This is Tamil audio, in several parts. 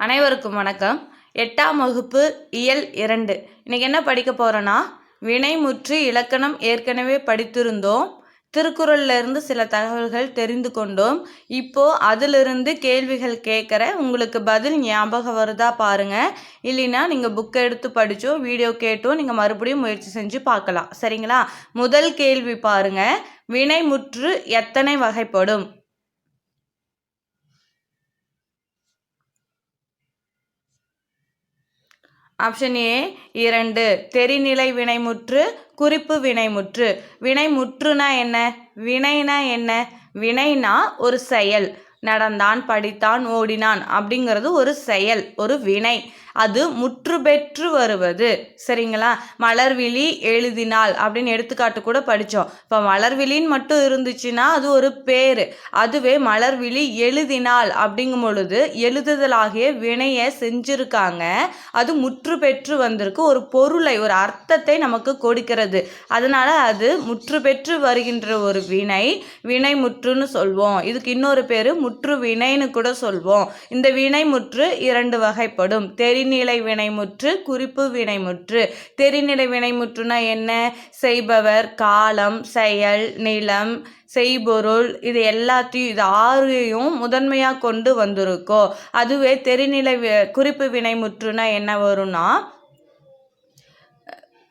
அனைவருக்கும் வணக்கம். 8ஆம் வகுப்பு இயல் 2. இன்னைக்கு என்ன படிக்க போறோன்னா, வினைமுற்று இலக்கணம் ஏற்கனவே படித்திருந்தோம். திருக்குறள்ல இருந்து சில தகவல்கள் தெரிந்து கொண்டோம். இப்போ அதிலிருந்து கேள்விகள் கேட்குறேன். உங்களுக்கு பதில் ஞாபகம் வருதா பாருங்க. இல்லைன்னா நீங்கள் புக்கை எடுத்து படிச்சோ வீடியோ கேட்டோ நீங்கள் மறுபடியும் முயற்சி செஞ்சு பார்க்கலாம். சரிங்களா? முதல் கேள்வி பாருங்க. வினைமுற்று எத்தனை வகைப்படும்? Option A 2. தெரிநிலை வினைமுற்று, குறிப்பு வினைமுற்று. வினைமுற்றுனா என்ன? வினைனா என்ன? வினைனா ஒரு செயல். நடந்தான், படித்தான், ஓடினான் அப்படிங்கிறது ஒரு செயல், ஒரு வினை. அது முற்று பெற்று வருவது. சரிங்களா? மலர்விழி எழுதினாள் அப்படின்னு எடுத்துக்காட்டு கூட படித்தோம். இப்போ மலர்விழின்னு மட்டும் இருந்துச்சுன்னா அது ஒரு பேர். அதுவே மலர்விழி எழுதினாள் அப்படிங்கும் பொழுது எழுதுதலாகிய வினையை செஞ்சுருக்காங்க. அது முற்று பெற்று வந்திருக்கு. ஒரு பொருளை, ஒரு அர்த்தத்தை நமக்கு கொடுக்கிறது. அதனால அது முற்று பெற்று வருகின்ற ஒரு வினை வினைமுற்றுன்னு சொல்வோம். இதுக்கு இன்னொரு பேர் முற்று வினைன்னு கூட சொல்வோம். இந்த வினைமுற்று 2 வகைப்படும். தெரிநிலை வினைமுற்று, குறிப்பு வினைமுற்று. தெரிநிலை வினைமுற்றுனா என்ன? செய்பவர், காலம், செயல், நிலம், செய்பொருள், இது எல்லாத்தையும், இது 6ஐயும் முதன்மையாக கொண்டு வந்திருக்கோம். அதுவே தெரிநிலை குறிப்பு வினைமுற்றுனா என்ன வரும்னா,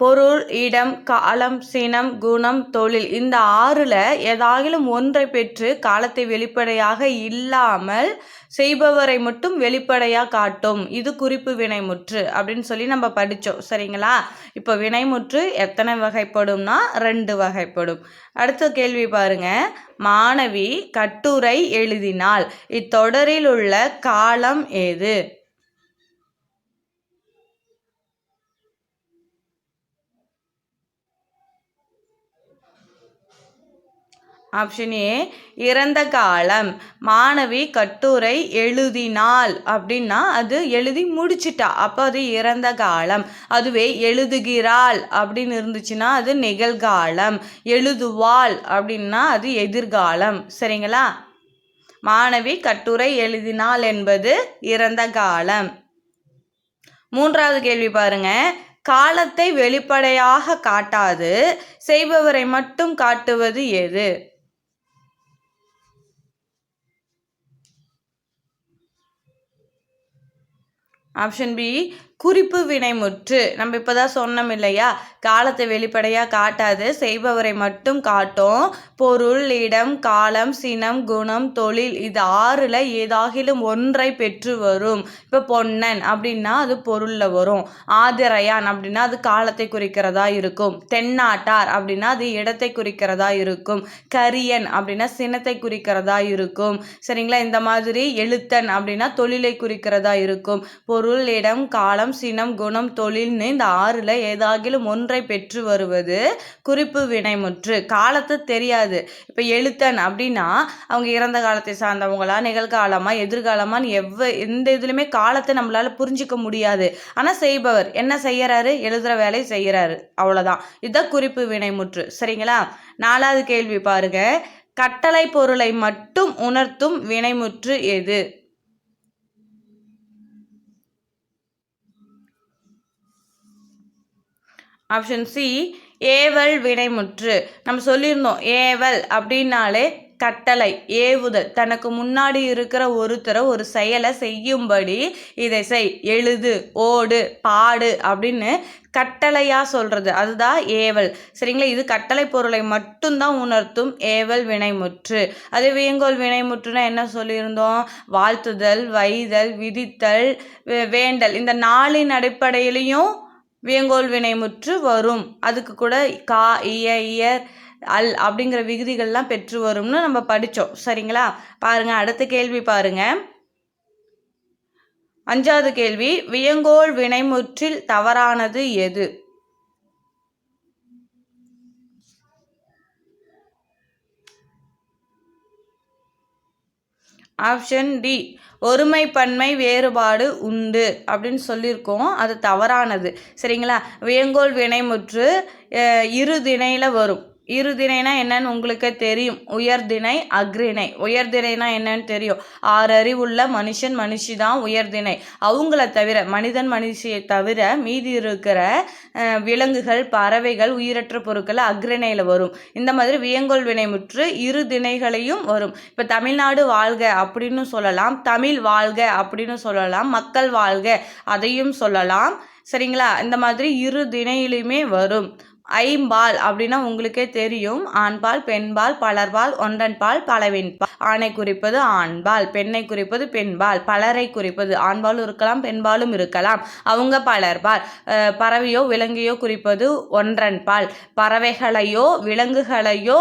பொருள், இடம், காலம், சினம், குணம், தொழில், இந்த 6ல் ஏதாகிலும் ஒன்றை பெற்று காலத்தை வெளிப்படையாக இல்லாமல் செய்பவரை மட்டும் வெளிப்படையாக காட்டும். இது குறிப்பு வினைமுற்று அப்படின்னு சொல்லி நம்ம படித்தோம். சரிங்களா? இப்போ வினைமுற்று எத்தனை வகைப்படும்னா 2 வகைப்படும். அடுத்த கேள்வி பாருங்க. மாணவி கட்டுரை எழுதினாள். இத்தொடரில் உள்ள காலம் ஏது? ஆப்ஷன் ஏ இறந்த காலம். மாணவி கட்டுரை எழுதினாள் அப்படின்னா அது எழுதி முடிச்சிட்டா, அப்போ அது இறந்த காலம். அதுவே எழுதுகிறாள் அப்படின்னு இருந்துச்சுன்னா அது நிகழ்காலம். எழுதுவாள் அப்படின்னா அது எதிர்காலம். சரிங்களா? மாணவி கட்டுரை எழுதினாள் என்பது இறந்த காலம். 3வது கேள்வி பாருங்க. காலத்தை வெளிப்படையாக காட்டாது செய்பவரை மட்டும் காட்டுவது எது? ஆப்ஷன் பி குறிப்பு வினைமுற்று. நம்ம இப்போ தான் சொன்னோம் இல்லையா, காலத்தை வெளிப்படையாக காட்டாது செய்பவரை மட்டும் காட்டும். பொருள், இடம், காலம், சினம், குணம், தொழில், இது 6ல் ஏதாகிலும் ஒன்றை பெற்று வரும். இப்போ பொன்னன் அப்படின்னா அது பொருளில் வரும். ஆதிரையான் அப்படின்னா அது காலத்தை குறிக்கிறதா இருக்கும். தென்னாட்டார் அப்படின்னா அது இடத்தை குறிக்கிறதா இருக்கும். கரியன் அப்படின்னா சினத்தை குறிக்கிறதா இருக்கும். சரிங்களா? இந்த மாதிரி எழுத்தன் அப்படின்னா தொழிலை குறிக்கிறதா இருக்கும். பொருள், இடம், காலம், சினம், குணம், தொழில்னு இந்த 6ல் ஏதாகிலும் ஒன்றை பெற்று வருவது குறிப்பு வினைமுற்று. காலத்தை தெரியாது. இப்போ எழுத்தன் அப்படின்னா அவங்க இறந்த காலத்தை சார்ந்தவங்களா, நிகழ்காலமா, எதிர்காலமான்னு எந்த இதுலையுமே காலத்தை நம்மளால புரிஞ்சிக்க முடியாது. ஆனால் செய்பவர் என்ன செய்யறாரு? எழுதுகிற வேலை செய்கிறாரு. அவ்வளோதான். இதுதான் குறிப்பு வினைமுற்று. சரிங்களா? 4வது கேள்வி பாருங்க. கட்டளை பொருளை மட்டும் உணர்த்தும் வினைமுற்று எது? ஆப்ஷன் சி ஏவல் வினைமுற்று. நம்ம சொல்லியிருந்தோம் ஏவல் அப்படின்னாலே கட்டளை, ஏவுதல். தனக்கு முன்னாடி இருக்கிற ஒருத்தரை ஒரு செயலை செய்யும்படி இதை செய், எழுது, ஓடு, பாடு அப்படின்னு கட்டளையாக சொல்கிறது, அதுதான் ஏவல். சரிங்களா? இது கட்டளை பொருளை மட்டும்தான் உணர்த்தும் ஏவல் வினைமுற்று. அது வியங்கோல் வினைமுற்றுனா என்ன சொல்லியிருந்தோம்? வாழ்த்துதல், வைதல், விதித்தல், வேண்டல், இந்த 4ன் அடிப்படையிலையும் வியங்கோல் வினைமுற்று வரும். அதுக்கு கூட கா, இய, இயர், அல் அப்படிங்கிற விகுதிகள்லாம் பெற்று வரும்னு நம்ம படித்தோம். சரிங்களா? பாருங்க, அடுத்த கேள்வி பாருங்க. 5வது கேள்வி. வியங்கோல் வினைமுற்றில் தவறானது எது? ஆப்ஷன் டி ஒருமை பன்மை வேறுபாடு உண்டு அப்படின்னு சொல்லியிருக்கோம். அது தவறானது. சரிங்களா? வியங்கோல் வினைமுற்று இரு திணையில் வரும். இருதிணைனா என்னன்னு உங்களுக்கு தெரியும். உயர்திணை அக்ரிணை. உயர்திணைனா என்னன்னு தெரியும். 6 அறிவுள்ள மனுஷன் மனுஷி தான் உயர்திணை. அவங்கள தவிர மனிதன் மனுஷியை தவிர மீதி இருக்கிற விலங்குகள் பறவைகள் உயிரற்ற பொருட்கள் அக்ரிணையில் வரும். இந்த மாதிரி வியங்கோல் வினைமுற்று இரு திணைகளையும் வரும். இப்போ தமிழ்நாடு வாழ்க அப்படின்னு சொல்லலாம், தமிழ் வாழ்க அப்படின்னு சொல்லலாம், மக்கள் வாழ்க அதையும் சொல்லலாம். சரிங்களா? இந்த மாதிரி இரு திணையிலுமே வரும். ஐம்பால் அப்படின்னா உங்களுக்கே தெரியும். ஆண்பால் பெண்பால் பலர்பால் ஒன்றன்பால் பலவின்பால். ஆணை குறிப்பது ஆண்பால், பெண்ணை குறிப்பது பெண்பால், பலரை குறிப்பது ஆண்பாலும் இருக்கலாம் பெண்பாலும் இருக்கலாம், அவங்க பலர்பால். பறவையோ விலங்கையோ குறிப்பது ஒன்றன்பால், பறவைகளையோ விலங்குகளையோ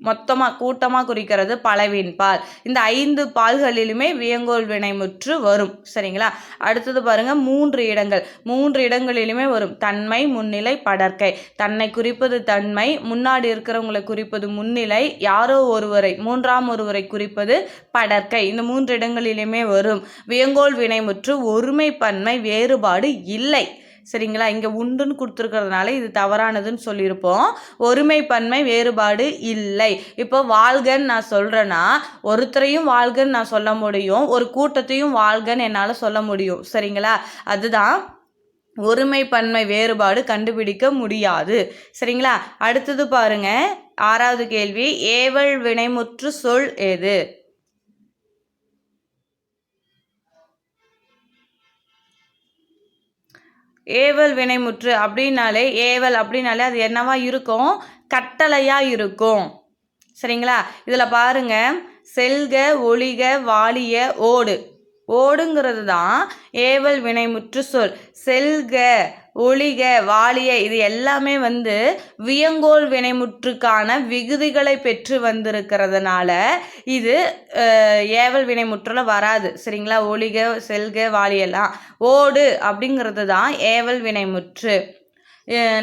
மொத்தமாக கூட்டமாக குறிக்கிறது பலவின்பால். இந்த 5 பால்களிலுமே வியங்கோல் வினைமுற்று வரும். சரிங்களா? அடுத்தது பாருங்க, 3 இடங்கள். 3 இடங்களிலுமே வரும். தன்மை முன்னிலை படர்க்கை. தன்னை குறிப்பது தன்மை, முன்னாடி இருக்கிறவங்களை குறிப்பது முன்னிலை, யாரோ ஒருவரை மூன்றாம் ஒருவரை குறிப்பது படர்க்கை. இந்த 3 இடங்களிலுமே வரும். வியங்கோல் வினைமுற்று ஒருமை பன்மை வேறுபாடு இல்லை. சரிங்களா? இங்கே உண்டுன்னு கொடுத்துருக்கிறதுனால இது தவறானதுன்னு சொல்லியிருப்போம். ஒருமை பன்மை வேறுபாடு இல்லை. இப்போ வாழ்கன்னு நான் சொல்கிறேன்னா ஒருத்தரையும் வாழ்கன்னு நான் சொல்ல முடியும், ஒரு கூட்டத்தையும் வாழ்கன்னு என்னால் சொல்ல முடியும். சரிங்களா? அதுதான் ஒருமை பன்மை வேறுபாடு கண்டுபிடிக்க முடியாது. சரிங்களா? அடுத்தது பாருங்க, 6வது கேள்வி. ஏவல் வினைமுற்று சொல் எது? ஏவல் வினைமுற்று அப்படின்னாலே அது என்னவா இருக்கும்? கட்டளையா இருக்கும். சரிங்களா? இதில் பாருங்க, செல்க ஒளிக வாழிய ஓடு. ஓடுங்கிறது தான் ஏவல் வினைமுற்று சொல். செல்க ஒளிக வாழிய இது எல்லாமே வியங்கோல் வினைமுற்றுக்கான விகுதிகளை பெற்று வந்திருக்கிறதுனால இது ஏவல் வினைமுற்றுல வராது. சரிங்களா? ஒளிக செல்க வாழியெல்லாம். ஓடு அப்படிங்கிறது தான் ஏவல் வினைமுற்று.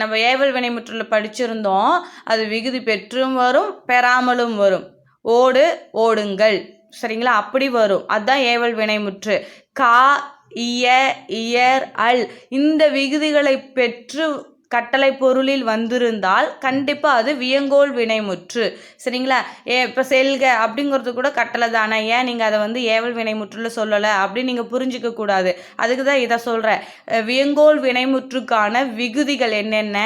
நம்ம ஏவல் வினைமுற்றுல படிச்சிருந்தோம், அது விகுதி பெற்றும் வரும் பெறாமலும் வரும். ஓடு ஓடுங்கள். சரிங்களா? அப்படி வரும். அதுதான் ஏவல் வினைமுற்று. கா இய இயர் அல் இந்த விகுதிகளை பெற்று கட்டளை பொருளில் வந்திருந்தால் கண்டிப்பாக அது வியங்கோல் வினைமுற்று. சரிங்களா? இப்போ செல்க அப்படிங்கிறது கூட கட்டளை தானே, ஏன் நீங்கள் அதை ஏவல் வினைமுற்றுல சொல்லலை அப்படின்னு நீங்கள் புரிஞ்சிக்க கூடாது. அதுக்கு தான் இதை சொல்கிறேன். வியங்கோல் வினைமுற்றுக்கான விகுதிகள் என்னென்ன?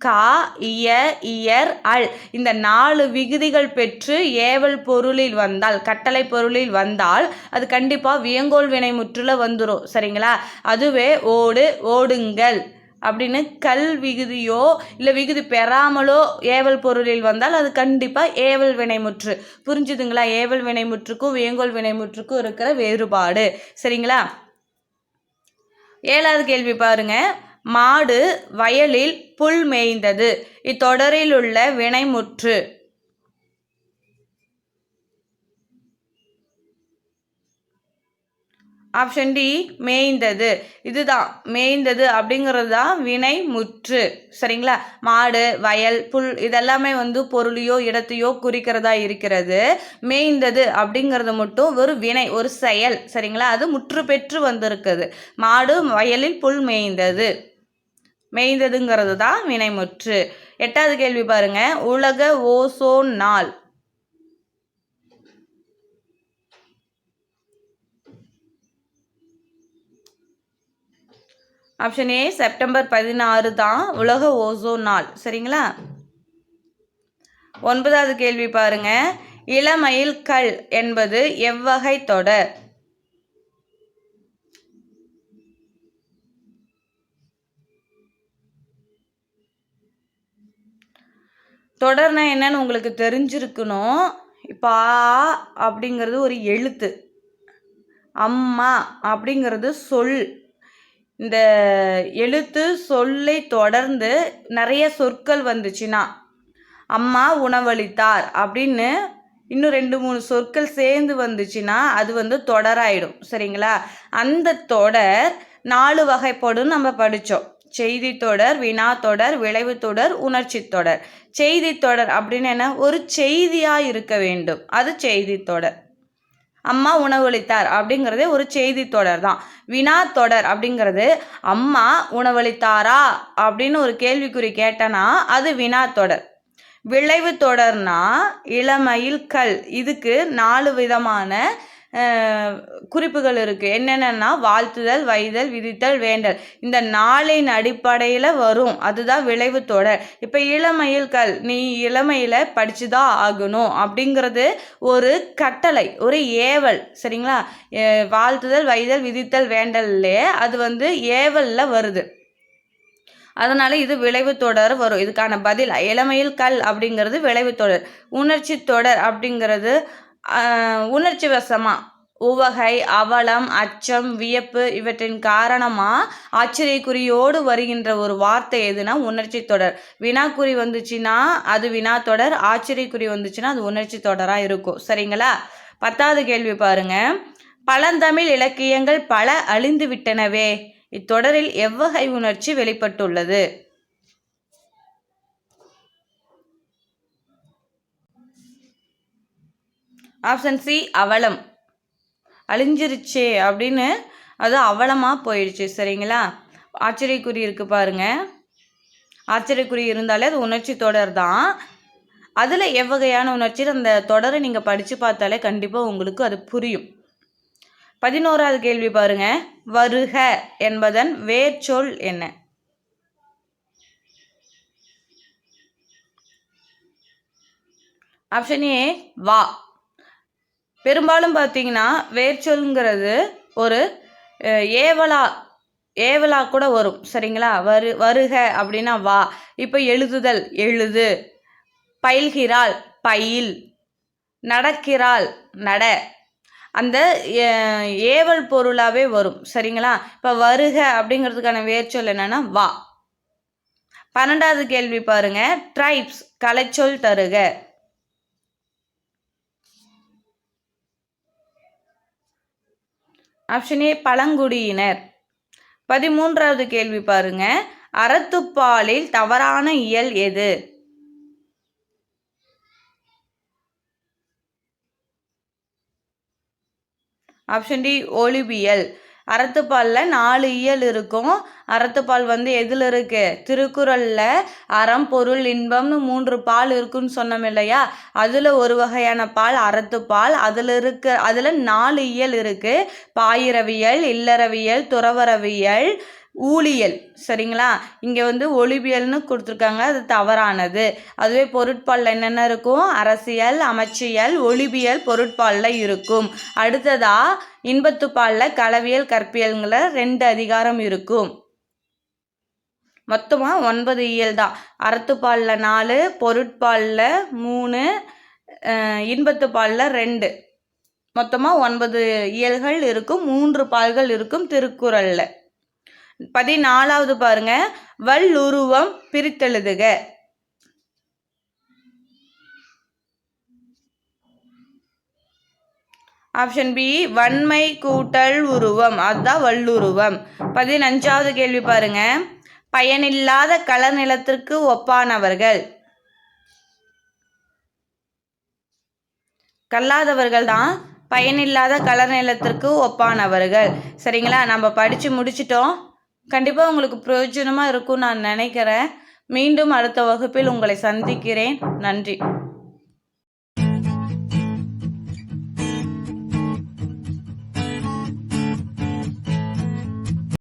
கா இய இயர் அல் இந்த 4 விகுதிகள் பெற்று ஏவல் பொருளில் வந்தால் கட்டளை பொருளில் வந்தால் அது கண்டிப்பாக வியங்கோல் வினைமுற்றுல வந்துடும். சரிங்களா? அதுவே ஓடு ஓடுங்கள் அப்படின்னு கல் விகுதியோ இல்லை விகுதி பெறாமலோ ஏவல் பொருளில் வந்தால் அது கண்டிப்பாக ஏவல் வினைமுற்று. புரிஞ்சுதுங்களா? ஏவல் வினைமுற்றுக்கும் வியங்கோல் வினைமுற்றுக்கும் இருக்கிற வேறுபாடு. சரிங்களா? 7வது கேள்வி பாருங்க. மாடு வயலில் புல் மேய்ந்தது. இத்தொடரில் உள்ள வினைமுற்று. ஆப்ஷன் டி மேய்ந்தது. இதுதான் மேய்ந்தது அப்படிங்கிறது தான் வினைமுற்று. சரிங்களா? மாடு வயல் புல் இதெல்லாமே பொருளையோ இடத்தையோ குறிக்கிறதா இருக்கிறது. மேய்ந்தது அப்படிங்கிறது மட்டும் ஒரு வினை, ஒரு செயல். சரிங்களா? அது முற்று பெற்று வந்திருக்குது. மாடு வயலில் புல் மேய்ந்தது. மேய்ந்ததுங்கிறது தான் வினைமுற்று. 8வது கேள்வி பாருங்க. உலக ஓசோன் நாள். ஆப்ஷன் ஏ செப்டம்பர் 16 தான் உலக ஓசோன் நாள். சரிங்களா? 9வது கேள்வி பாருங்க. இளமயில் கல் என்பது எவ்வகை தொடர்? தொடர்னா என்னன்னு உங்களுக்கு தெரிஞ்சிருக்கணும். இப்போ ஆ அப்படிங்கிறது ஒரு எழுத்து, அம்மா அப்படிங்கிறது சொல். இந்த எழுத்து சொல்லை தொடர்ந்து நிறைய சொற்கள் வந்துச்சுன்னா, அம்மா உணவளித்தார் அப்படின்னு இன்னும் 2-3 சொற்கள் சேர்ந்து வந்துச்சுன்னா அது தொடராயிடும். சரிங்களா? அந்த தொடர் 4 வகைப்படும் நம்ம படித்தோம். செய்தி தொடர், வினா தொடர், விளைவு தொடர், உணர்ச்சி தொடர். செய்தி தொடர் அப்படின்னு என்ன? ஒரு செய்தியாக இருக்க வேண்டும், அது செய்தி தொடர். அம்மா உணவளித்தார் அப்படிங்கிறதே ஒரு செய்தி தொடர் தான். வினா தொடர் அப்படிங்கிறது அம்மா உணவளித்தாரா அப்படின்னு ஒரு கேள்விக்குறி கேட்டனா அது வினா தொடர். விளைவு தொடர்னா இளமையில் கல். இதுக்கு 4 விதமான குறிப்புகள் இருக்குது. என்னென்னா வாழ்த்துதல், வைதல், விதித்தல், வேண்டல். இந்த 4ன் அடிப்படையில் வரும். அதுதான் விளைவு தொடர். இப்போ இளமையில் கல், நீ இளமையில் படிச்சுதான் ஆகணும் அப்படிங்கிறது ஒரு கட்டளை, ஒரு ஏவல். சரிங்களா? வாழ்த்துதல், வைதல், விதித்தல், வேண்டல்லே அது ஏவலில் வருது. அதனால் இது விளைவு தொடர் வரும். இதுக்கான பதில் இளமையில் கல் அப்படிங்கிறது விளைவு தொடர். உணர்ச்சி தொடர் அப்படிங்கிறது உணர்ச்சி வசமாக உவகை, அவலம், அச்சம், வியப்பு இவற்றின் காரணமாக ஆச்சரியக்குறியோடு வருகின்ற ஒரு வார்த்தை எதுனா உணர்ச்சி தொடர். வினாக்குறி வந்துச்சுன்னா அது வினா தொடர், ஆச்சரியக்குறி வந்துச்சுன்னா அது உணர்ச்சி தொடராக இருக்கும். சரிங்களா? 10வது கேள்வி பாருங்க. பழந்தமிழ் இலக்கியங்கள் பல அழிந்து விட்டனவே, இத்தொடரில் எவ்வகை உணர்ச்சி வெளிப்பட்டுள்ளது? ஆப்ஷன் சி அவலம். அழிஞ்சிருச்சே அப்படின்னு அது அவலமாக போயிடுச்சு. சரிங்களா? ஆச்சரியக்குறி இருக்குது பாருங்க. ஆச்சரியக்குறி இருந்தாலே அது உணர்ச்சி தொடர் தான். அதில் எவ்வகையான உணர்ச்சி அந்த தொடரை நீங்கள் படித்து பார்த்தாலே கண்டிப்பாக உங்களுக்கு அது புரியும். 11வது கேள்வி பாருங்க. வருக என்பதன் வேர்ச்சொல் என்ன? ஆப்ஷன் ஏ வா. பெரும்பாலும் பார்த்தீங்கன்னா வேர்ச்சொல்ங்கிறது ஒரு ஏவலா கூட வரும். சரிங்களா? வருக அப்படின்னா வா. இப்போ எழுதுதல் எழுது, பயில்கிறாள் பயில், நடக்கிறாள் நட, அந்த ஏவல் பொருளாகவே வரும். சரிங்களா? இப்போ வருக அப்படிங்கிறதுக்கான வேர்ச்சொல் என்னன்னா வா. 12வது கேள்வி பாருங்க. ட்ரைப்ஸ் கலைச்சொல் தருக. ஆப்ஷன் ஏ பழங்குடியினர். 13வது கேள்வி பாருங்க. அறத்துப்பாலில் தவறான இயல் எது? Option D ஒளிபியல். அறத்துப்பாலில் 4 இயல் இருக்கும். அறத்துப்பால் எதில் இருக்கு? திருக்குறளில் அறம், பொருள், இன்பம்னு 3 பால் இருக்குன்னு சொன்னோம் இல்லையா? அதில் ஒரு வகையான பால் அறத்துப்பால். அதில் 4 இயல் இருக்குது. பாயிரவியல், இல்லறவியல், துறவரவியல், ஊழியல். சரிங்களா? இங்கே ஒளிபியல்னு கொடுத்துருக்காங்க, அது தவறானது. அதுவே பொருட்பாலில் என்னென்ன இருக்கும்? அரசியல், அமைச்சியல், ஒளிபியல் பொருட்பாலில் இருக்கும். அடுத்ததா இன்பத்துப்பாலில் களவியல், கற்பியல்கள 2 அதிகாரம் இருக்கும். மொத்தமாக 9 இயல் தான். அறத்துப்பாலில் 4, பொருட்பாலில் 3, இன்பத்துப்பாலில் 2, மொத்தமாக 9 இயல்கள் இருக்கும். 3 பால்கள் இருக்கும் திருக்குறளில். 14வது பாருங்க. வல்லுருவம் பிரித்தெழுதுக. ஆப்ஷன் பி வன்மை கூட்டல் உருவம், அதுதான் வல்லுருவம். 15வது கேள்வி பாருங்க. பயனில்லாத களர் நிலத்திற்கு ஒப்பானவர்கள். கல்லாதவர்கள் தான் பயனில்லாத களர் நிலத்திற்கு ஒப்பானவர்கள். சரிங்களா? நம்ம படித்து முடிச்சிட்டோம். கண்டிப்பாக உங்களுக்கு பிரயோஜனமாக இருக்கும்னு நான் நினைக்கிறேன். மீண்டும் அடுத்த வகுப்பில் உங்களை சந்திக்கிறேன். நன்றி.